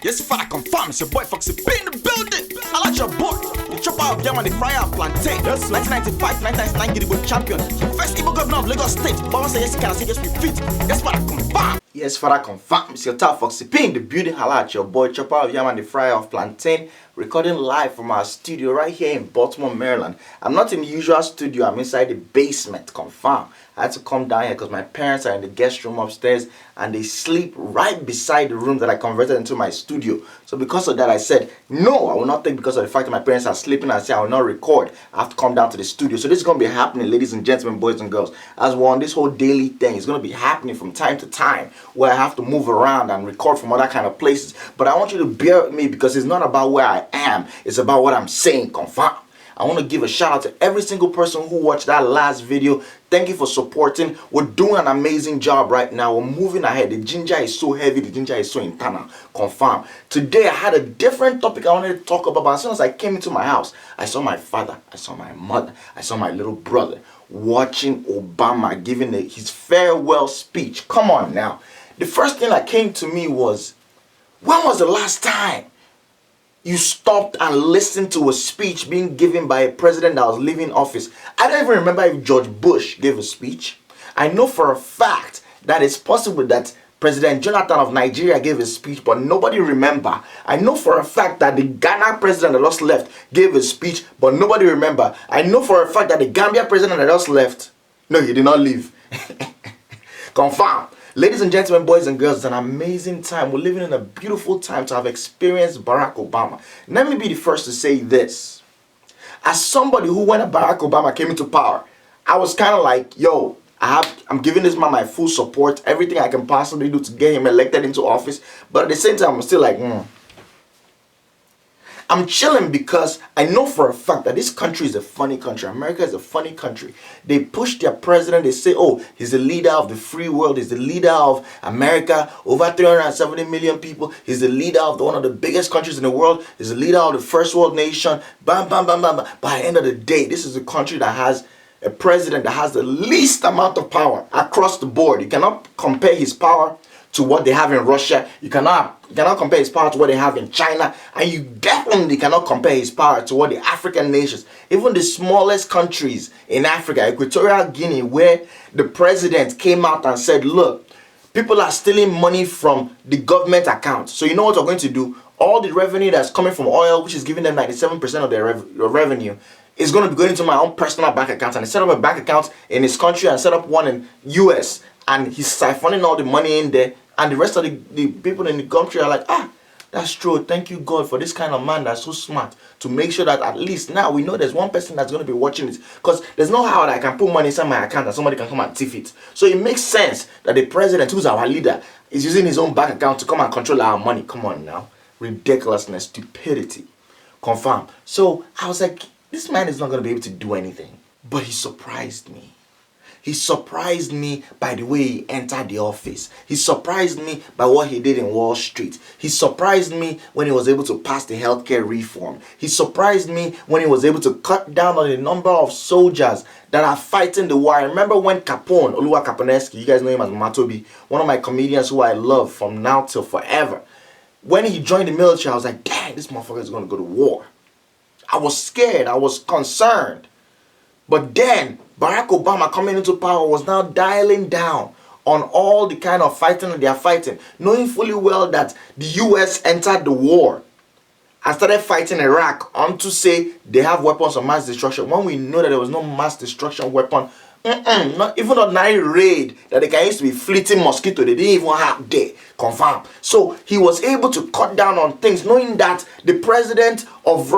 Yes, father confirm. It's your boy Foxy P in the building. I like your boy. The chopper of Yam and the fryer of plantain. Yes, 1995, 1999 Gidigbo champion. First Igbo governor of Lagos State. Baba say yes, he can say yes, we fit. Yes, father confirm. Yes, father confirm. It's your top Foxy P in the building. I like your boy chopper of Yam and the fryer of plantain. Recording live from our studio right here in Baltimore, Maryland. I'm not in the usual studio. I'm inside the basement. Confirm. I had to come down here because my parents are in the guest room upstairs and they sleep right beside the room that I converted into my studio. So because of that, I said, no, I will not take because of the fact that my parents are sleeping and say I will not record. I have to come down to the studio. So this is going to be happening, ladies and gentlemen, boys and girls. As we're on this whole daily thing, it's going to be happening from time to time where I have to move around and record from other kind of places. But I want you to bear with me because it's not about where I am. It's about what I'm saying. Confirm. I want to give a shout out to every single person who watched that last video. Thank you for supporting. We're doing an amazing job right now. We're moving ahead. The ginger is so heavy. The ginger is so internal. Confirm. Today I had a different topic I wanted to talk about. But as soon as I came into my house, I saw my father. I saw my mother. I saw my little brother watching Obama giving his farewell speech. Come on now. The first thing that came to me was, when was the last time you stopped and listened to a speech being given by a president that was leaving office? I don't even remember if George Bush gave a speech. I know for a fact that it's possible that President Jonathan of Nigeria gave a speech, but nobody remember. I know for a fact that the Ghana president that just left gave a speech, but nobody remember. I know for a fact that the Gambia president that just left, no, he did not leave. Confirm. Ladies and gentlemen, boys and girls, it's an amazing time. We're living in a beautiful time to have experienced Barack Obama. Let me be the first to say this. As somebody who, when Barack Obama came into power, I was kind of like, yo, I'm giving this man my full support, everything I can possibly do to get him elected into office. But at the same time, I'm still like, I'm chilling because I know for a fact that this country is a funny country. America is a funny country. They push their president. They say, oh, he's the leader of the free world. He's the leader of America. Over 370 million people. He's the leader of one of the biggest countries in the world. He's the leader of the first world nation. Bam, bam, bam, bam, bam. By the end of the day, this is a country that has a president that has the least amount of power across the board. You cannot compare his power to what they have in Russia. You cannot compare his power to what they have in China, and you definitely cannot compare his power to what the African nations, even the smallest countries in Africa, Equatorial Guinea, where the president came out and said, look, people are stealing money from the government account. So you know what we're going to do? All the revenue that's coming from oil, which is giving them 97% of their revenue, is going to be going into my own personal bank account. And he set up a bank account in his country and set up one in US. And he's siphoning all the money in there. And the rest of the people in the country are like, that's true. Thank you, God, for this kind of man that's so smart to make sure that at least now we know there's one person that's going to be watching this. Because there's no how that I can put money inside my account and somebody can come and thief it. So it makes sense that the president, who's our leader, is using his own bank account to come and control our money. Come on now. Ridiculousness, stupidity. Confirm. So I was like, this man is not going to be able to do anything. But he surprised me. He surprised me by the way he entered the office. He surprised me by what he did in Wall Street. He surprised me when he was able to pass the healthcare reform. He surprised me when he was able to cut down on the number of soldiers that are fighting the war. I remember when Capone, Oluwa Kaponeski, you guys know him as Matobi, one of my comedians who I love from now till forever. When he joined the military, I was like, dang, this motherfucker is going to go to war. I was scared. I was concerned. But then Barack Obama coming into power was now dialing down on all the kind of fighting that they are fighting, knowing fully well that the US entered the war and started fighting Iraq on to say they have weapons of mass destruction, when we know that there was no mass destruction weapon. Not even ordinary raid that they can use to be fleeting mosquito, they didn't even have there. Confirm. So he was able to cut down on things, knowing that the president of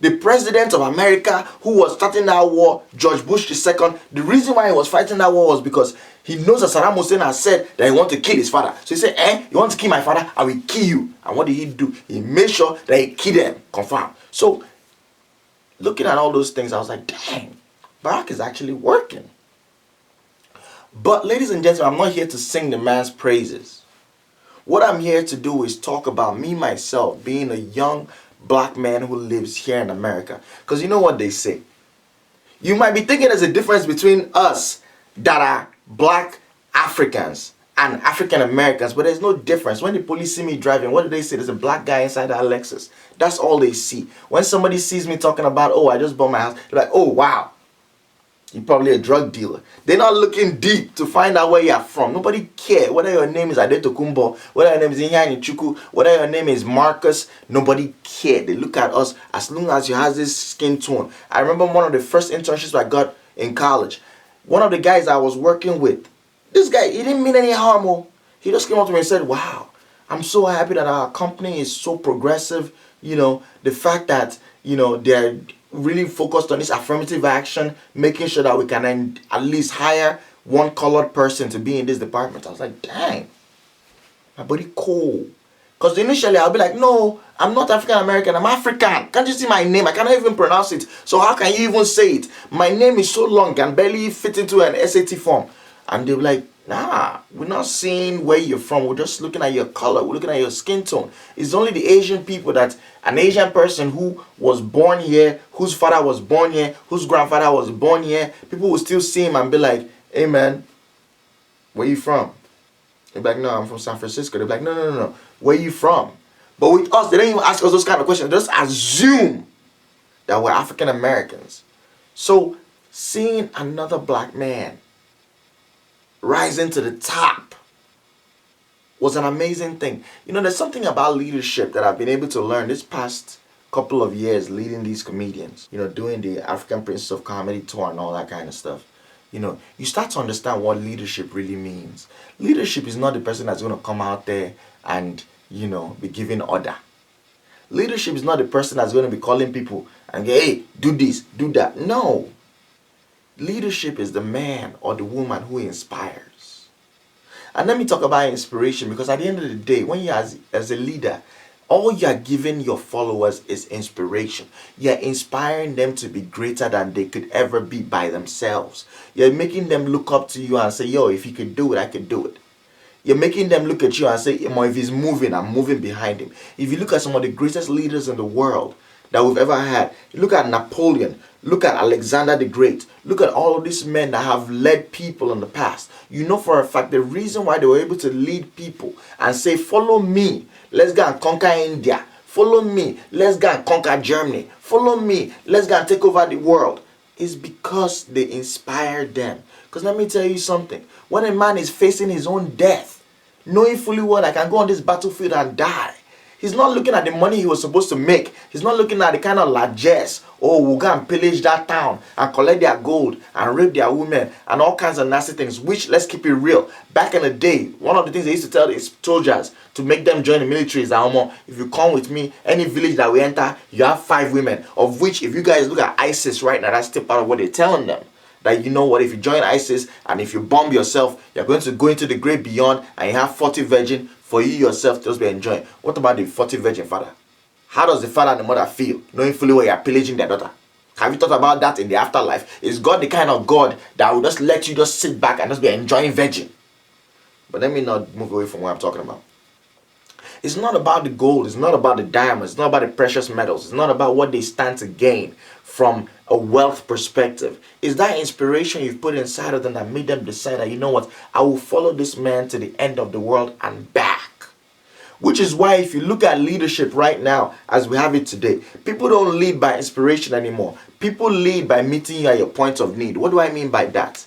the president of America, who was starting that war, George Bush II, the reason why he was fighting that war was because he knows that Saddam Hussein has said that he wants to kill his father. So he said, you want to kill my father? I will kill you. And what did he do? He made sure that he killed them. Confirm. So looking at all those things, I was like, dang, Barack is actually working. But ladies and gentlemen, I'm not here to sing the man's praises. What I'm here to do is talk about me, myself, being a young black man who lives here in America. Because you know what they say. You might be thinking there's a difference between us that are black Africans and African Americans, but there's no difference. When the police see me driving, what do they say? There's a black guy inside that Lexus. That's all they see. When somebody sees me talking about, oh, I just bought my house, they're like, oh, wow, you're probably a drug dealer. They're not looking deep to find out where you're from. Nobody cares whether your name is Adetokumbo, whether your name is Inyani Chuku, whether your name is Marcus. Nobody cares. They look at us as long as you have this skin tone. I remember one of the first internships I got in college. One of the guys I was working with, this guy, he didn't mean any harm. Oh. He just came up to me and said, wow, I'm so happy that our company is so progressive. You know, the fact that, you know, they're really focused on this affirmative action, making sure that we can at least hire one colored person to be in this department. I was like, dang, my buddy cool. Because initially I'll be like, no, I'm not African American, I'm African. Can't you see my name? I cannot even pronounce it. So how can you even say it? My name is so long, can barely fit into an SAT form. And they'll be like, nah, we're not seeing where you're from. We're just looking at your color. We're looking at your skin tone. It's only the Asian people that an Asian person who was born here, whose father was born here, whose grandfather was born here, people will still see him and be like, hey man, where you from? They'll be like, no, I'm from San Francisco. They'll be like, no, where you from? But with us, they don't even ask us those kind of questions. They just assume that we're African Americans. So seeing another black man rising to the top was an amazing thing. You know, there's something about leadership that I've been able to learn this past couple of years leading these comedians, you know, doing the African Princes of Comedy tour and all that kind of stuff. You know, you start to understand what leadership really means. Leadership is not the person that's going to come out there and, you know, be giving order. Leadership is not the person that's going to be calling people and go, hey, do this, do that. No. Leadership is the man or the woman who inspires. And let me talk about inspiration, because at the end of the day, when you're as a leader, all you're giving your followers is inspiration. You're inspiring them to be greater than they could ever be by themselves. You're making them look up to you and say, yo, if he could do it, I could do it. You're making them look at you and say, if he's moving, I'm moving behind him. If you look at some of the greatest leaders in the world that we've ever had, look at Napoleon, look at Alexander the Great, look at all of these men that have led people in the past. You know for a fact the reason why they were able to lead people and say, follow me, let's go and conquer India. Follow me, let's go and conquer Germany. Follow me, let's go and take over the world, is because they inspired them. Because let me tell you something, when a man is facing his own death, knowing fully well I can go on this battlefield and die, he's not looking at the money he was supposed to make. He's not looking at the kind of largesse. Oh, we'll go and pillage that town and collect their gold and rape their women and all kinds of nasty things, which, let's keep it real, back in the day, one of the things they used to tell the soldiers to make them join the military is that, if you come with me, any village that we enter, you have 5 women, of which, if you guys look at ISIS right now, that's still part of what they're telling them. That, you know what, if you join ISIS and if you bomb yourself, you're going to go into the great beyond and you have 40 virgin for you yourself to just be enjoying. What about the 40 virgin father? How does the father and the mother feel knowing fully well you're pillaging their daughter? Have you thought about that in the afterlife? Is God the kind of God that will just let you just sit back and just be enjoying virgin? But let me not move away from what I'm talking about. It's not about the gold, it's not about the diamonds, it's not about the precious metals, it's not about what they stand to gain from a wealth perspective. It's that inspiration you've put inside of them that made them decide that, you know what, I will follow this man to the end of the world and back. Which is why if you look at leadership right now as we have it today, people don't lead by inspiration anymore. People lead by meeting you at your point of need. What do I mean by that?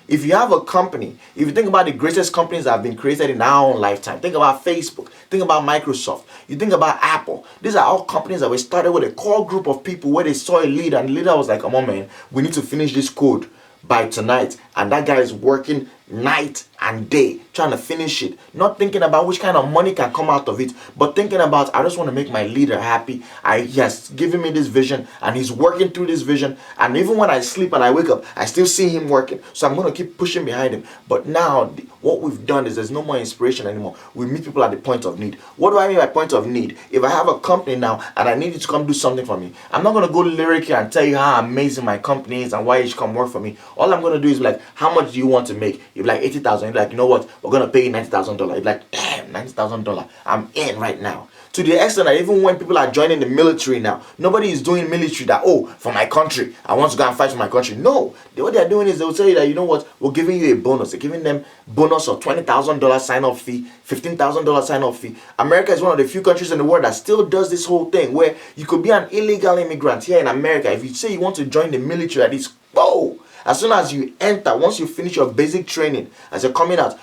If you have a company, if you think about the greatest companies that have been created in our own lifetime, think about Facebook, think about Microsoft, you think about Apple. These are all companies that were started with a core group of people where they saw a leader, and the leader was like, come on man, we need to finish this code by tonight. And that guy is working night and day trying to finish it, not thinking about which kind of money can come out of it, but thinking about, I just want to make my leader happy. He has given me this vision and he's working through this vision, and even when I sleep and I wake up, I still see him working, so I'm going to keep pushing behind him. But now what we've done is there's no more inspiration anymore. We meet people at the point of need. What do I mean by point of need? If I have a company now and I need you to come do something for me, I'm not going to go lyric here and tell you how amazing my company is and why you should come work for me. All I'm going to do is be like, how much do you want to make? You're like 80,000. You're like, you know what, we're we're gonna pay you $90,000. You're like, damn, $90,000. I'm in right now. To the extent that even when people are joining the military now, nobody is doing military that, oh, for my country, I want to go and fight for my country. No, what they're doing is they'll tell you that, you know what, we're giving you a bonus. They're giving them bonus of $20,000 sign-up fee, $15,000 sign-up fee. America is one of the few countries in the world that still does this whole thing where you could be an illegal immigrant here in America. If you say you want to join the military at this, whoa, as soon as you enter, once you finish your basic training, as you're coming out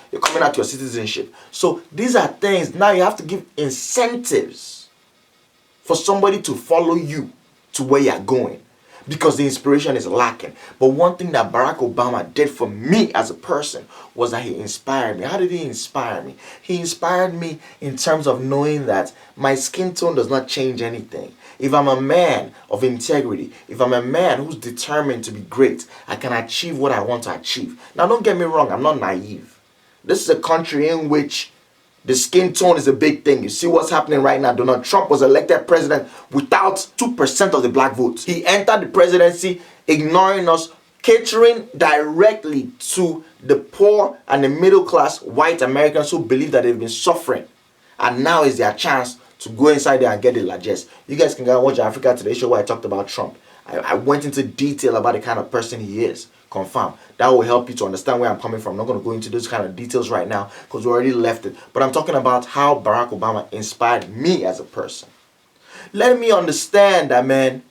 your citizenship. So these are things, now you have to give incentives for somebody to follow you to where you're going, because the inspiration is lacking. But one thing that Barack Obama did for me as a person was that he inspired me. How did he inspire me? He inspired me in terms of knowing that my skin tone does not change anything. If I'm a man of integrity, if I'm a man who's determined to be great, I can achieve what I want to achieve. Now, don't get me wrong, I'm not naive. This is a country in which the skin tone is a big thing. You see what's happening right now. Donald Trump was elected president without 2% of the black votes. He entered the presidency ignoring us, catering directly to the poor and the middle class white Americans who believe that they've been suffering. And now is their chance to go inside there and get the largesse. You guys can go and watch Africa Today show where I talked about Trump. I went into detail about the kind of person he is. Confirm. That will help you to understand where I'm coming from. I'm not going to go into those kind of details right now because we already left it. But I'm talking about how Barack Obama inspired me as a person. Let me understand that, man,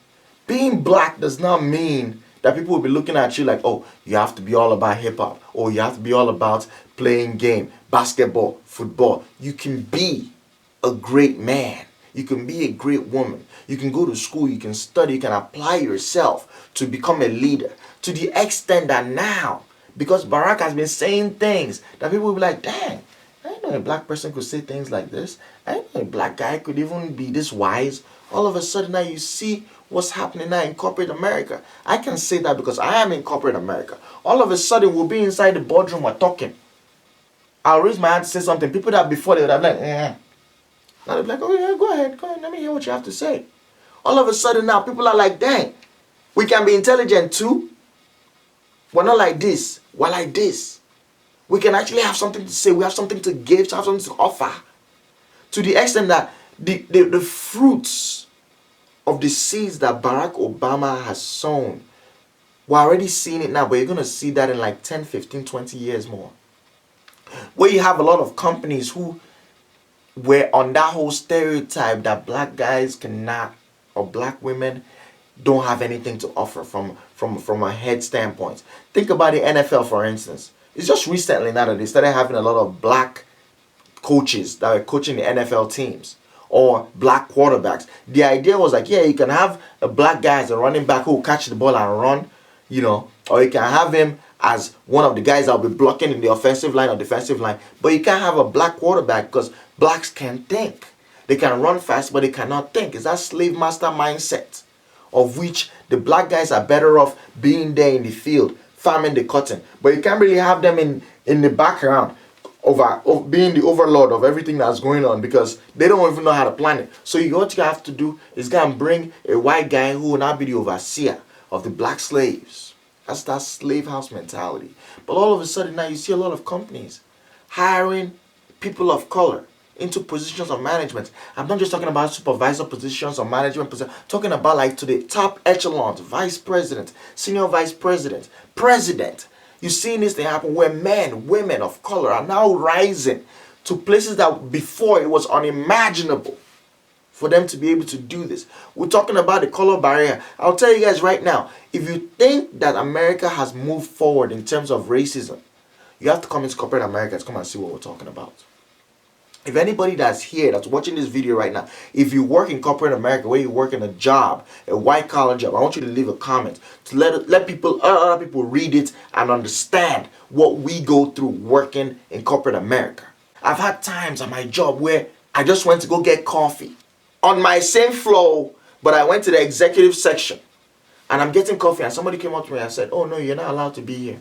being black does not mean that people will be looking at you like, oh, you have to be all about hip-hop, or you have to be all about playing game, basketball, football. You can be a great man. You can be a great woman. You can go to school, you can study, you can apply yourself to become a leader. To the extent that now, because Barack has been saying things that people will be like, dang, I didn't know a black person could say things like this. I didn't know a black guy could even be this wise. All of a sudden now you see what's happening now in corporate America. I can say that because I am in corporate America. All of a sudden we'll be inside the boardroom, we're talking. I'll raise my hand to say something. People that before they would have like, now they'll be like, oh yeah, go ahead, let me hear what you have to say. All of a sudden now people are like, dang, we can be intelligent too. We're not like this. We're like this. We can actually have something to say. We have something to give, have something to offer. To the extent that the fruits of the seeds that Barack Obama has sown, we're already seeing it now, but you're going to see that in like 10, 15, 20 years more. Where you have a lot of companies who were on that whole stereotype that black guys cannot, or black women don't have anything to offer from a head standpoint. Think about the NFL, for instance. It's just recently now that they started having a lot of black coaches that were coaching the NFL teams, or black quarterbacks. The idea was like, yeah, you can have a black guy as a running back who will catch the ball and run, or you can have him as one of the guys that will be blocking in the offensive line or defensive line. But you can't have a black quarterback because blacks can't think. They can run fast, but they cannot think. It's that slave master mindset, of which the black guys are better off being there in the field, farming the cotton. But you can't really have them in the background of being the overlord of everything that's going on, because they don't even know how to plan it. So what you have to do is go and bring a white guy who will now be the overseer of the black slaves. That's that slave house mentality. But all of a sudden now you see a lot of companies hiring people of color into positions of management. I'm not just talking about supervisor positions or management positions. I'm talking about like to the top echelons, vice president, senior vice president, president. You've seen this thing happen where men, women of color are now rising to places that before it was unimaginable for them to be able to do this. We're talking about the color barrier. I'll tell you guys right now, if you think that America has moved forward in terms of racism, you have to come into corporate America to come and see what we're talking about. If anybody that's here, that's watching this video right now, if you work in corporate America, where you work in a job, a white collar job, I want you to leave a comment to let other people read it and understand what we go through working in corporate America. I've had times at my job where I just went to go get coffee on my same floor, but I went to the executive section and I'm getting coffee and somebody came up to me and said, oh no, you're not allowed to be here.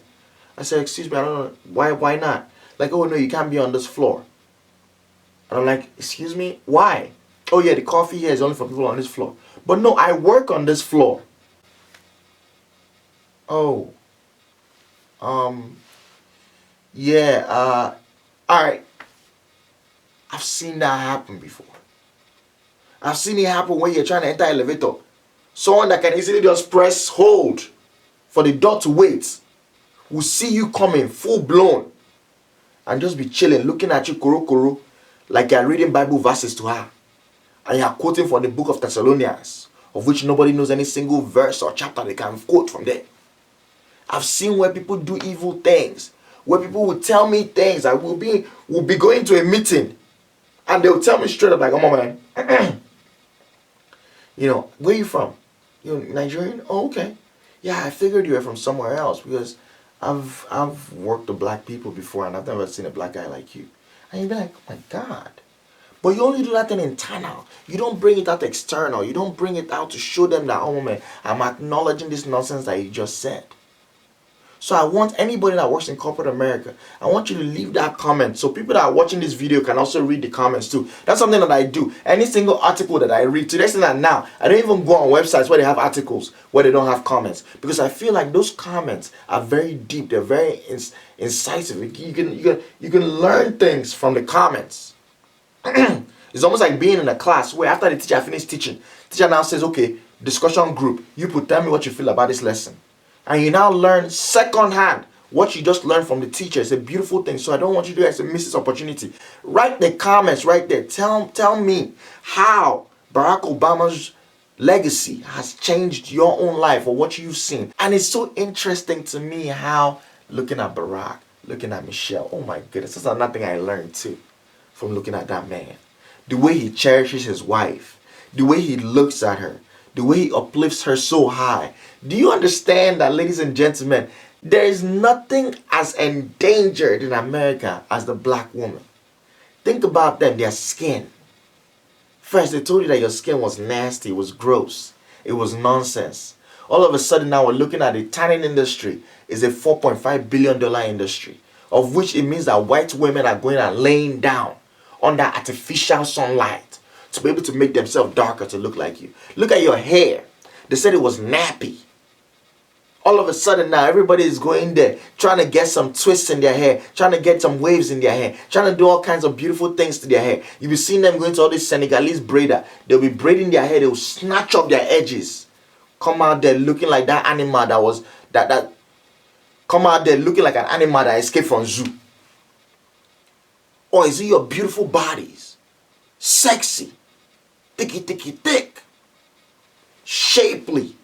I said, excuse me, I don't know, why not? Like, oh no, you can't be on this floor. And I'm like, excuse me, why? Oh yeah, the coffee here is only for people on this floor. But no, I work on this floor. Oh. Yeah, Alright, I've seen that happen before. I've seen it happen when you're trying to enter elevator. Someone that can easily just press hold for the door to wait will see you coming full blown and just be chilling, looking at you koro like you're reading Bible verses to her. And you're quoting from the book of Thessalonians, of which nobody knows any single verse or chapter they can quote from there. I've seen where people do evil things, where people will tell me things. I will be going to a meeting and they'll tell me straight up like, "Oh man, you know, where are you from? You're Nigerian? Oh, okay. Yeah, I figured you were from somewhere else because I've worked with black people before and I've never seen a black guy like you." And you'd be like, "Oh my God." But you only do that thing internal. You don't bring it out external. You don't bring it out to show them that, "Oh man, I'm acknowledging this nonsense that you just said." So I want anybody that works in corporate America, I want you to leave that comment so people that are watching this video can also read the comments too. That's something that I do. Any single article that I read, to the extent that now, I don't even go on websites where they have articles where they don't have comments. Because I feel like those comments are very deep. They're very incisive. You can learn things from the comments. It's almost like being in a class where after the teacher finished teaching, teacher now says, "Okay, discussion group, you put tell me what you feel about this lesson." And you now learn secondhand what you just learned from the teacher. It's a beautiful thing. So I don't want you to guys to miss this opportunity. Write the comments right there. Tell me how Barack Obama's legacy has changed your own life or what you've seen. And it's so interesting to me how looking at Barack, looking at Michelle, oh my goodness, that's another thing I learned too from looking at that man. The way he cherishes his wife, the way he looks at her, the way he uplifts her so high. Do you understand that, ladies and gentlemen, there is nothing as endangered in America as the black woman? Think about them, their skin. First, they told you that your skin was nasty, it was gross, it was nonsense. All of a sudden now we're looking at the tanning industry is a $4.5 billion industry, of which it means that white women are going and laying down under artificial sunlight to be able to make themselves darker to look like you. Look at your hair. They said it was nappy. All of a sudden now everybody is going there trying to get some twists in their hair, trying to get some waves in their hair, trying to do all kinds of beautiful things to their hair. You'll be seeing them going to all these Senegalese braider. They'll be braiding their hair, they'll snatch up their edges. Come out there looking like that animal that was that come out there looking like an animal that escaped from zoo. Or is it your beautiful bodies? Sexy, thick, shapely,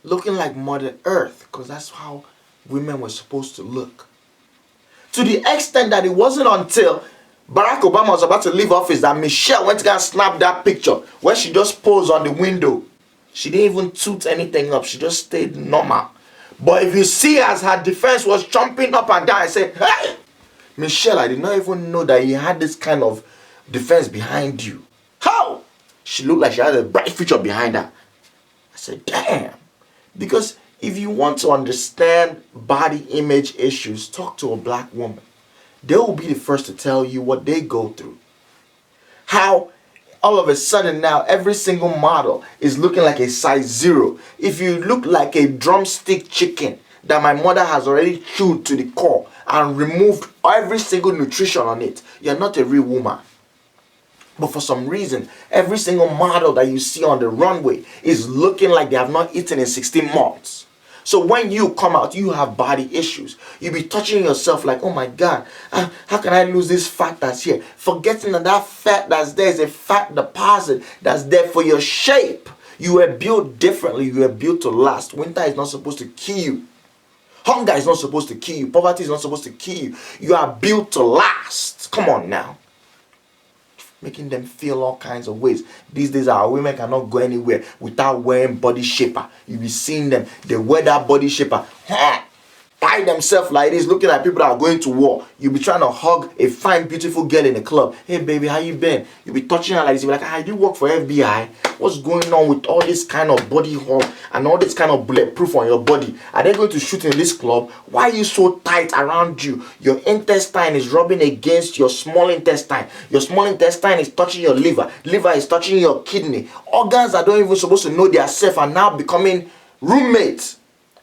looking like Mother Earth, because that's how women were supposed to look. To the extent that it wasn't until Barack Obama was about to leave office that Michelle went to go and snap that picture where she just posed on the window. She didn't even toot anything up. She just stayed normal. But if you see as her defense was jumping up and down, I said, "Hey, Michelle, I did not even know that you had this kind of defense behind you. How?" She looked like she had a bright future behind her. I said, damn. Because if you want to understand body image issues, talk to a black woman. They will be the first to tell you what they go through. How all of a sudden now every single model is looking like a size 0. If you look like a drumstick chicken that my mother has already chewed to the core and removed every single nutrition on it, you're not a real woman. But for some reason, every single model that you see on the runway is looking like they have not eaten in 16 months. So when you come out, you have body issues. You be touching yourself like, "Oh my God, how can I lose this fat that's here?" Forgetting that that fat that's there is a fat deposit that's there for your shape. You were built differently. You were built to last. Winter is not supposed to kill you. Hunger is not supposed to kill you. Poverty is not supposed to kill you. You are built to last. Come on now. Making them feel all kinds of ways. These days our women cannot go anywhere without wearing body shaper. You be seeing them, they wear that body shaper, tie themselves like this, looking at people that are going to war. You be trying to hug a fine beautiful girl in the club. "Hey baby, how you been?" You be touching her like this. You be like, "I do work for FBI. What's going on with all this kind of body hug and all this kind of bulletproof on your body? Are they going to shoot in this club? Why are you so tight around you? Your intestine is rubbing against your small intestine. Your small intestine is touching your liver. Liver is touching your kidney. Organs that don't even supposed to know themselves are now becoming roommates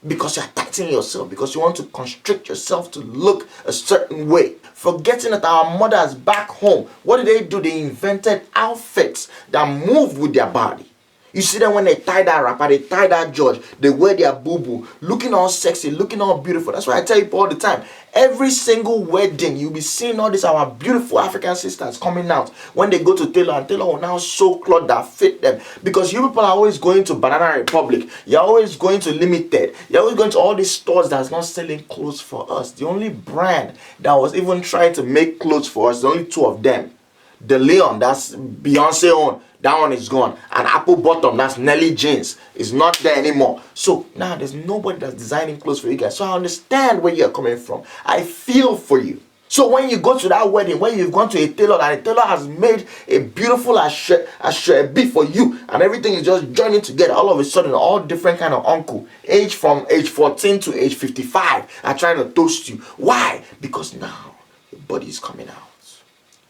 Because you're tightening yourself, because you want to constrict yourself to look a certain way. Forgetting that our mothers back home, what did they do? They invented outfits that moved with their body. You see them when they tie that wrapper, they tie that George, they wear their boo-boo, looking all sexy, looking all beautiful. That's why I tell people all the time, every single wedding, you'll be seeing all these our beautiful African sisters coming out when they go to tailor, and tailor will now sew clothes that fit them. Because you people are always going to Banana Republic, you're always going to Limited, you're always going to all these stores that's not selling clothes for us. The only brand that was even trying to make clothes for us, the only two of them, the Leon, that's Beyonce own, that one is gone. And Apple Bottom, that's Nelly Jeans, is not there anymore. So now there's nobody that's designing clothes for you guys. So I understand where you're coming from. I feel for you. So when you go to that wedding, when you've gone to a tailor and a tailor has made a beautiful ashrebi for you, and everything is just joining together, all of a sudden all different kind of uncle, from age 14 to age 55, are trying to toast you. Why? Because now your body is coming out.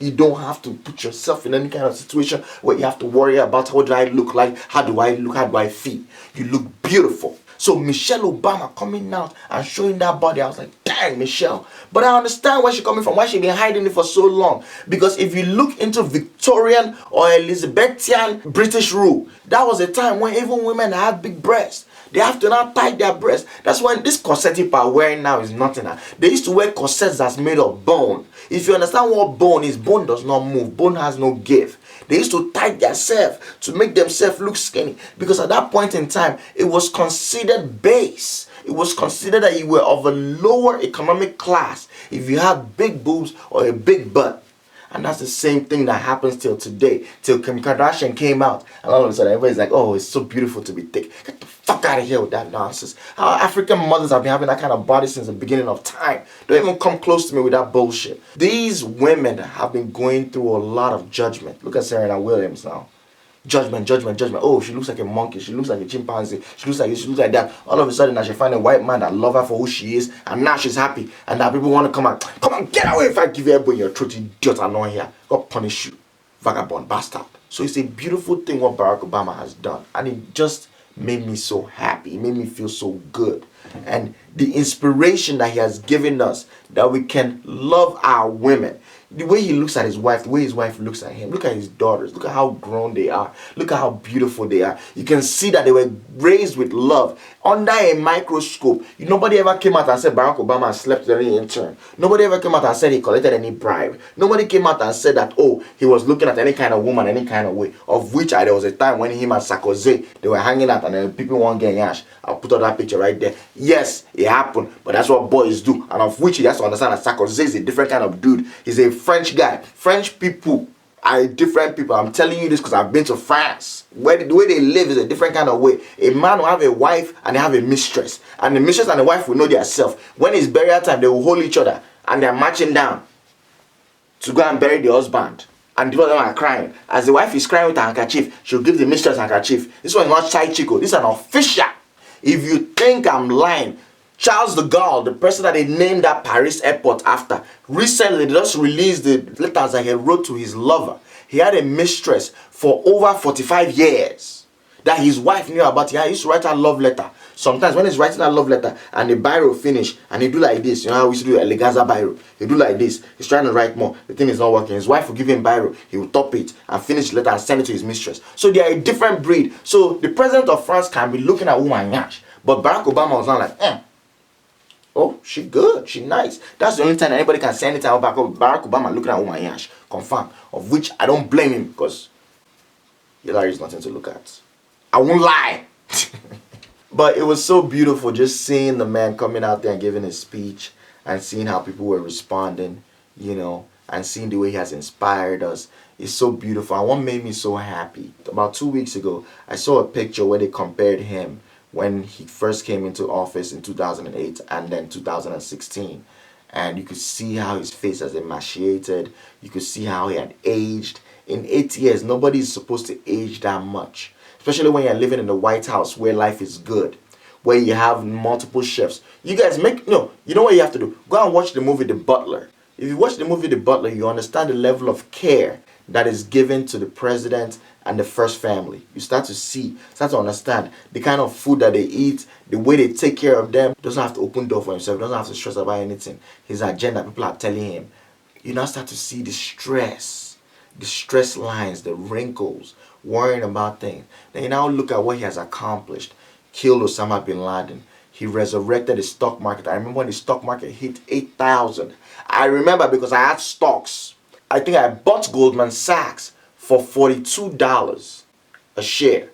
You don't have to put yourself in any kind of situation where you have to worry about what do I look like, how do I look, how do I feel. You look beautiful. So Michelle Obama coming out and showing that body, I was like, dang, Michelle. But I understand where she's coming from, why she's been hiding it for so long. Because if you look into Victorian or Elizabethan British rule, that was a time when even women had big breasts. They have to now tie their breasts. That's why this corset people are wearing now is nothing. They used to wear corsets that's made of bone. If you understand what bone is, bone does not move. Bone has no give. They used to tie themselves to make themselves look skinny. Because at that point in time, it was considered base. It was considered that you were of a lower economic class if you had big boobs or a big butt. And that's the same thing that happens till today. Till Kim Kardashian came out. And all of a sudden everybody's like, oh, it's so beautiful to be thick. Get the fuck out of here with that nonsense. Our African mothers have been having that kind of body since the beginning of time. Don't even come close to me with that bullshit. These women have been going through a lot of judgment. Look at Serena Williams now. Judgment, judgment, judgment. Oh, she looks like a monkey. She looks like a chimpanzee. She looks like this. She looks like that. All of a sudden, now she find a white man that love her for who she is, and now she's happy. And now people want to come on, get away! If I give you elbow in your throat, you idiot, I'm not here. God punish you, vagabond bastard. So it's a beautiful thing what Barack Obama has done, and it just made me so happy. It made me feel so good, and the inspiration that he has given us that we can love our women. The way he looks at his wife, the way his wife looks at him, look at his daughters, look at how grown they are, look at how beautiful they are. You can see that they were raised with love under a microscope. Nobody ever came out and said Barack Obama slept with any intern. Nobody ever came out and said he collected any bribe. Nobody came out and said that, oh, he was looking at any kind of woman, any kind of way. Of which there was a time when him and Sarkozy, they were hanging out and then people won't get yash. I'll put up that picture right there. Yes, it happened, but that's what boys do. And of which he has to understand that Sarkozy is a different kind of dude. He's a French guy. French people are different people. I'm telling you this because I've been to France. Where the way they live is a different kind of way. A man will have a wife and they have a mistress. And the mistress and the wife will know themselves. When it's burial time, they will hold each other and they're marching down to go and bury the husband. And the other one are crying. As the wife is crying with her handkerchief, she'll give the mistress a handkerchief. This one is not Chai Chico. This is an official. If you think I'm lying, Charles de Gaulle, the person that they named that Paris airport after, recently they just released the letters that he wrote to his lover. He had a mistress for over 45 years that his wife knew about. He used to write a love letter. Sometimes when he's writing a love letter and the biro finish and he do like this, you know how we used to do Elegaza biro. He do like this. He's trying to write more. The thing is not working. His wife will give him biro. He will top it and finish the letter and send it to his mistress. So they are a different breed. So the president of France can be looking at woman yash, but Barack Obama was not like, oh, she good, she nice. That's the only time anybody can say anything about Barack Obama looking at woman yash. Confirm. Of which I don't blame him because Hillary is nothing to look at. I won't lie. But it was so beautiful just seeing the man coming out there and giving his speech and seeing how people were responding, you know, and seeing the way he has inspired us. It's so beautiful. And what made me so happy, about 2 weeks ago, I saw a picture where they compared him when he first came into office in 2008 and then 2016. And you could see how his face has emaciated. You could see how he had aged. In 8 years, nobody is supposed to age that much. Especially when you're living in the White House where life is good. Where you have multiple chefs. You guys you know what you have to do? Go and watch the movie The Butler. If you watch the movie The Butler, you understand the level of care that is given to the president and the first family. You start to understand the kind of food that they eat, the way they take care of them. He doesn't have to open door for himself. He doesn't have to stress about anything. His agenda, people are telling him. You now start to see the stress lines, the wrinkles, worrying about things. Then you now look at what he has accomplished. Killed Osama bin Laden. He resurrected the stock market. I remember when the stock market hit 8,000. I remember because I had stocks. I think I bought Goldman Sachs for $42 a share.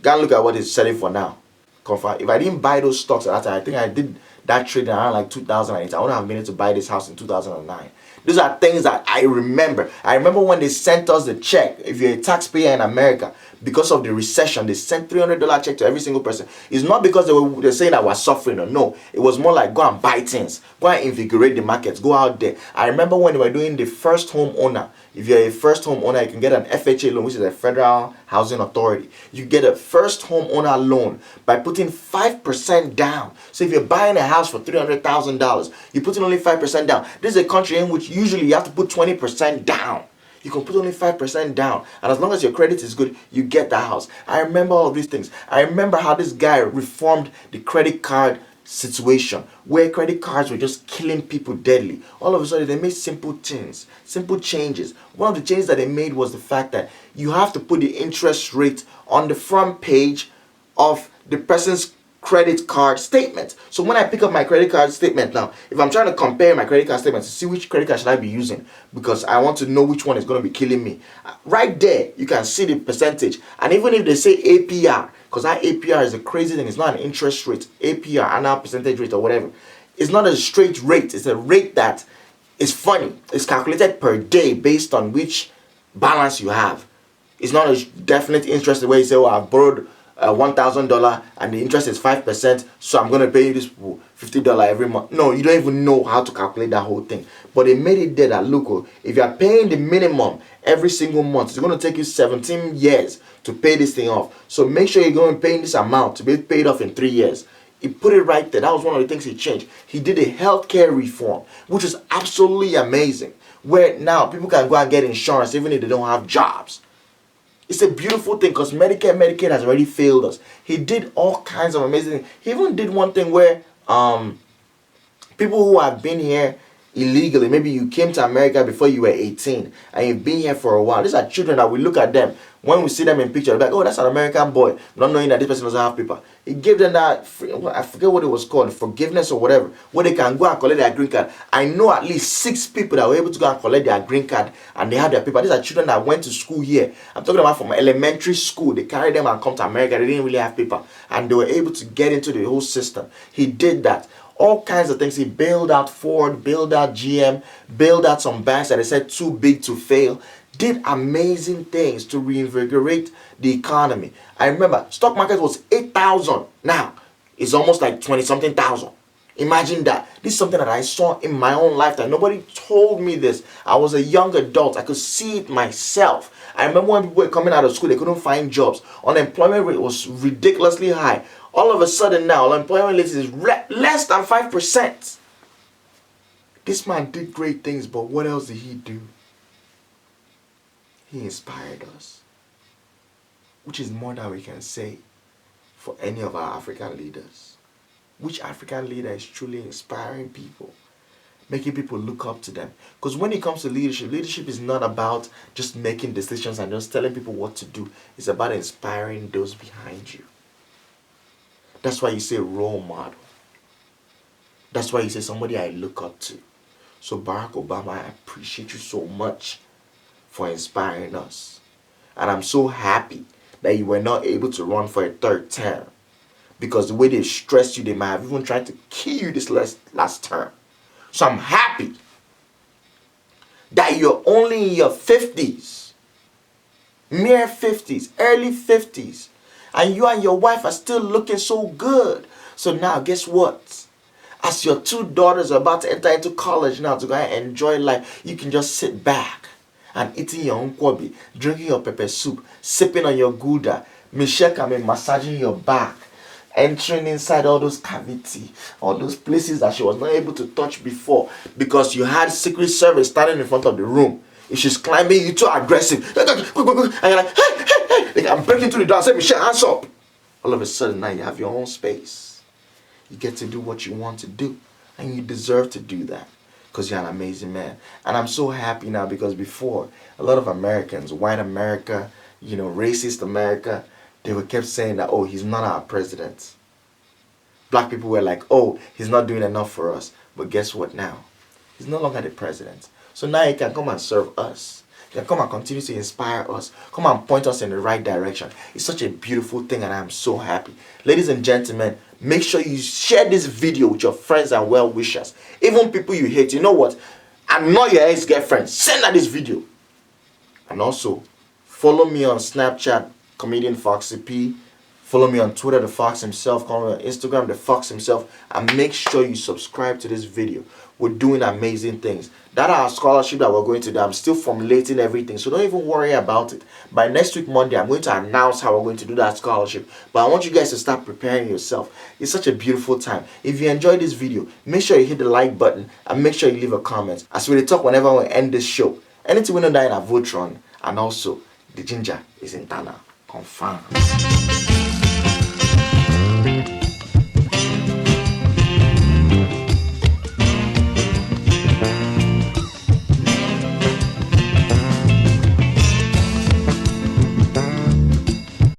Gotta look at what it's selling for now. Confirm. If I didn't buy those stocks at that time, I think I did that trade around like 2008. I wouldn't have been able to buy this house in 2009. These are things that I remember. I remember when they sent us the check. If you're a taxpayer in America, because of the recession, they sent $300 check to every single person. It's not because they're saying that we're suffering or no. It was more like go and buy things, go and invigorate the markets, go out there. I remember when they were doing the first home owner. If you're a first home owner, you can get an FHA loan, which is a Federal Housing Authority. You get a first home owner loan by putting 5% down. So if you're buying a house for $300,000, you put in only 5% down. This is a country in which usually you have to put 20% down. You can put only 5% down, and as long as your credit is good, you get that house. I remember all of these things. I remember how this guy reformed the credit card situation, where credit cards were just killing people deadly. All of a sudden, they made simple things, simple changes. One of the changes that they made was the fact that you have to put the interest rate on the front page of the person's credit card statement. So when I pick up my credit card statement now, if I'm trying to compare my credit card statement to see which credit card should I be using, because I want to know which one is going to be killing me, right there you can see the percentage. And even if they say APR, because that APR is a crazy thing, it's not an interest rate, APR, annual percentage rate or whatever, it's not a straight rate. It's a rate that is funny. It's calculated per day based on which balance you have. It's not a definite interest the way you say, oh, I've borrowed $1,000 and the interest is 5%, so I'm going to pay you this $50 every month. No, you don't even know how to calculate that whole thing. But they made it there that, look, if you are paying the minimum every single month, it's going to take you 17 years to pay this thing off. So make sure you're going to pay this amount to be paid off in 3 years. He put it right there. That was one of the things he changed. He did a healthcare reform, which is absolutely amazing, where now people can go and get insurance even if they don't have jobs. It's a beautiful thing because Medicaid has already failed us. He did all kinds of amazing things. He even did one thing where people who have been here illegally, maybe you came to America before you were 18 and you've been here for a while. These are children that we look at them. When we see them in pictures, we're like, oh, that's an American boy, not knowing that this person doesn't have paper. He gave them that, I forget what it was called, forgiveness or whatever, where they can go and collect their green card. I know at least 6 people that were able to go and collect their green card and they had their paper. These are children that went to school here. I'm talking about from elementary school. They carried them and come to America. They didn't really have paper and they were able to get into the whole system. He did that. All kinds of things. He bailed out Ford, bailed out GM, bailed out some banks that they said too big to fail. Did amazing things to reinvigorate the economy. I remember stock market was 8,000. Now it's almost like 20-something thousand. Imagine that. This is something that I saw in my own lifetime. Nobody told me this. I was a young adult. I could see it myself. I remember when people were coming out of school, they couldn't find jobs. Unemployment rate was ridiculously high. All of a sudden now, unemployment rate is less than 5%. This man did great things, but what else did he do? He inspired us, which is more than we can say for any of our African leaders. Which African leader is truly inspiring people, making people look up to them? Because when it comes to leadership, leadership is not about just making decisions and just telling people what to do. It's about inspiring those behind you. That's why you say role model. That's why you say somebody I look up to. So Barack Obama, I appreciate you so much for inspiring us. And I'm so happy that you were not able to run for a 3rd term. Because the way they stressed you, they might have even tried to kill you this last term. So I'm happy that you're only in your 50s. Mere 50s, early 50s. And you and your wife are still looking so good. So now, guess what? As your 2 daughters are about to enter into college now to go and enjoy life, you can just sit back and eating your own kwabi, drinking your pepper soup, sipping on your gouda, Michelle coming massaging your back, entering inside all those cavities, all those places that she was not able to touch before because you had Secret Service standing in front of the room. If she's climbing, you're too aggressive. And you're like, hey. I'm breaking through the door and say, Michelle, hands up. All of a sudden, now you have your own space. You get to do what you want to do. And you deserve to do that. Because you're an amazing man. And I'm so happy now because before, a lot of Americans, white America, racist America, they were kept saying that, oh, he's not our president. Black people were like, oh, he's not doing enough for us. But guess what now? He's no longer the president. So now he can come and serve us. He can come and continue to inspire us. Come and point us in the right direction. It's such a beautiful thing and I'm so happy. Ladies and gentlemen, make sure you share this video with your friends and well-wishers. Even people you hate. You know what? I'm not your ex-girlfriend. Send her this video. And also, follow me on Snapchat, Comedian Foxy P. Follow me on Twitter, The Fox Himself. Follow me on Instagram, The Fox Himself. And make sure you subscribe to this video. We're doing amazing things. That our scholarship that we're going to do, I'm still formulating everything. So don't even worry about it. By next week, Monday, I'm going to announce how we're going to do that scholarship. But I want you guys to start preparing yourself. It's such a beautiful time. If you enjoyed this video, make sure you hit the like button. And make sure you leave a comment. As we talk whenever we end this show. Anything we know that in a Votron. And also, the ginger is in Tana. Confirm.